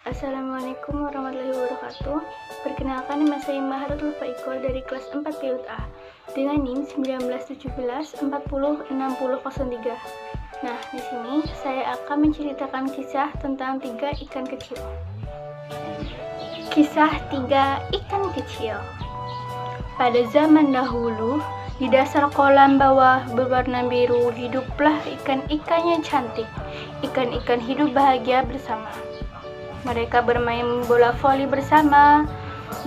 Assalamualaikum warahmatullahi wabarakatuh. Perkenalkan, nama saya Maharut Lufaiko dari kelas 4 PIUT A dengan NIM 1917406003. Nah, di sini saya akan menceritakan kisah tentang 3 ikan kecil. Kisah 3 ikan kecil. Pada zaman dahulu, di dasar kolam bawah berwarna biru hiduplah ikan-ikan yang cantik. Ikan-ikan hidup bahagia bersama. Mereka bermain bola voli bersama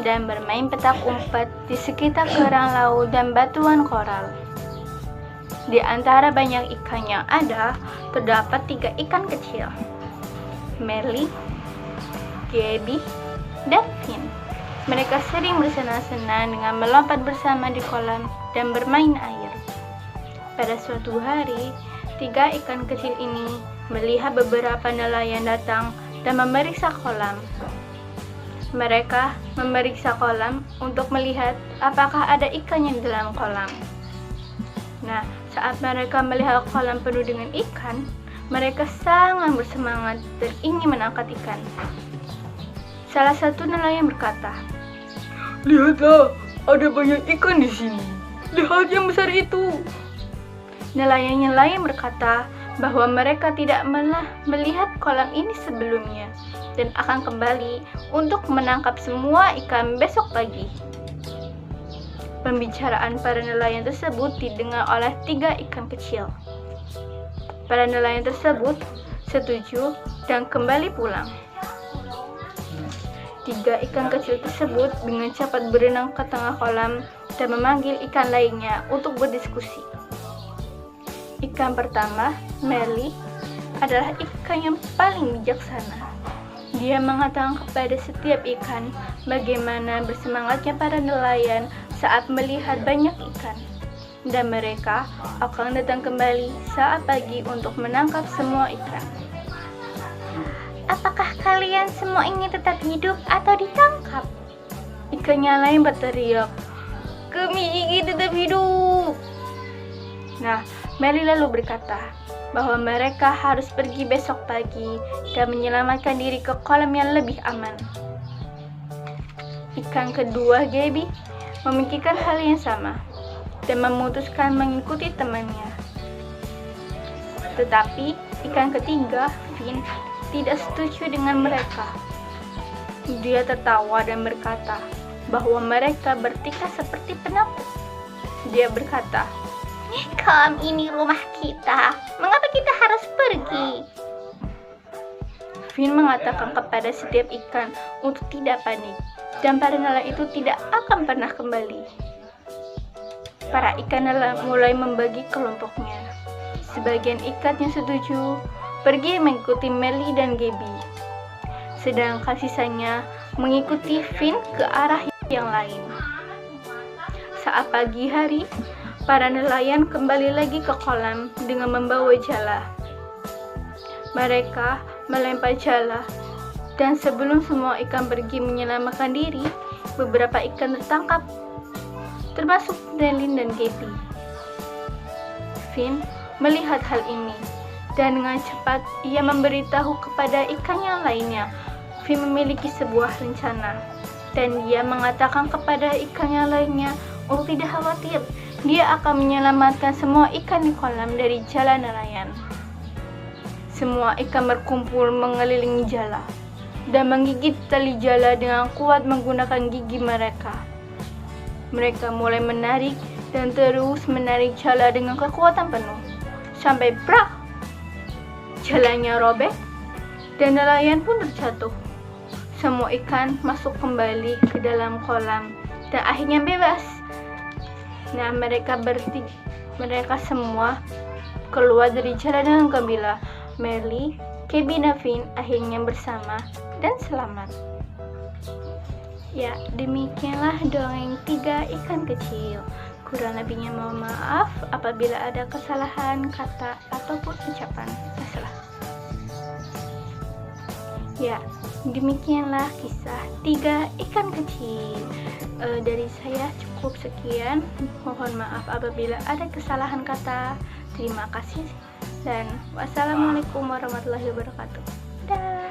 dan bermain petak umpet di sekitar kerang laut dan batuan koral. Di antara banyak ikan yang ada, terdapat 3 ikan kecil, Merly, Gabby, dan Finn. Mereka sering bersenang-senang dengan melompat bersama di kolam dan bermain air. Pada suatu hari, 3 ikan kecil ini melihat beberapa nelayan datang dan memeriksa kolam. Mereka memeriksa kolam untuk melihat apakah ada ikan yang di dalam kolam. Nah, saat mereka melihat kolam penuh dengan ikan, mereka sangat bersemangat dan ingin menangkap ikan. Salah satu nelayan berkata, "Lihatlah, ada banyak ikan di sini. Lihat yang besar itu." Nelayan lain berkata bahwa mereka tidak pernah melihat kolam ini sebelumnya dan akan kembali untuk menangkap semua ikan besok pagi. Pembicaraan para nelayan tersebut didengar oleh 3 ikan kecil. Para nelayan tersebut setuju dan kembali pulang. 3 ikan kecil tersebut dengan cepat berenang ke tengah kolam dan memanggil ikan lainnya untuk berdiskusi. Ikan pertama, Merly, adalah ikan yang paling bijaksana. Dia mengatakan kepada setiap ikan bagaimana bersemangatnya para nelayan saat melihat banyak ikan, dan mereka akan datang kembali saat pagi untuk menangkap semua ikan. Apakah kalian semua ingin tetap hidup atau ditangkap? Ikan yang lain berteriak, "Kami ingin tetap hidup." Nah, Merly lalu berkata bahwa mereka harus pergi besok pagi dan menyelamatkan diri ke kolam yang lebih aman. Ikan kedua, Gabby, memikirkan hal yang sama dan memutuskan mengikuti temannya. Tetapi ikan ketiga, Finn, tidak setuju dengan mereka. Dia tertawa dan berkata bahwa mereka bertingkah seperti penakut. Dia berkata, "Kolam ini rumah kita. Mengapa kita harus pergi?" Finn mengatakan kepada setiap ikan untuk tidak panik, dan para nelayan itu tidak akan pernah kembali. Para ikan nelayan mulai membagi kelompoknya. Sebagian ikan yang setuju pergi mengikuti Merly dan Gabby, sedangkan sisanya mengikuti Finn ke arah yang lain. Saat pagi hari, para nelayan kembali lagi ke kolam dengan membawa jala. Mereka melempar jala, dan sebelum semua ikan pergi menyelamatkan diri, beberapa ikan tertangkap, termasuk Merly dan Gabby. Finn melihat hal ini, dan dengan cepat ia memberitahu kepada ikan yang lainnya. Finn memiliki sebuah rencana, dan dia mengatakan kepada ikan yang lainnya untuk tidak khawatir. Dia akan menyelamatkan semua ikan di kolam dari jala nelayan. Semua ikan berkumpul mengelilingi jala dan menggigit tali jala dengan kuat menggunakan gigi mereka. Mereka mulai menarik dan terus menarik jala dengan kekuatan penuh sampai brak! Jalanya robek dan nelayan pun terjatuh. Semua ikan masuk kembali ke dalam kolam dan akhirnya bebas. Nah, mereka semua keluar dari jala dengan gembira. Merly, Gabby, dan Finn akhirnya bersama dan selamat. Ya, demikianlah dongeng 3 ikan kecil. Kurang lebihnya mohon maaf apabila ada kesalahan kata ataupun ucapan salah. Ya, demikianlah kisah 3 ikan kecil. Dari saya cukup sekian. Mohon maaf apabila ada kesalahan kata. Terima kasih dan wassalamualaikum warahmatullahi wabarakatuh. Dah.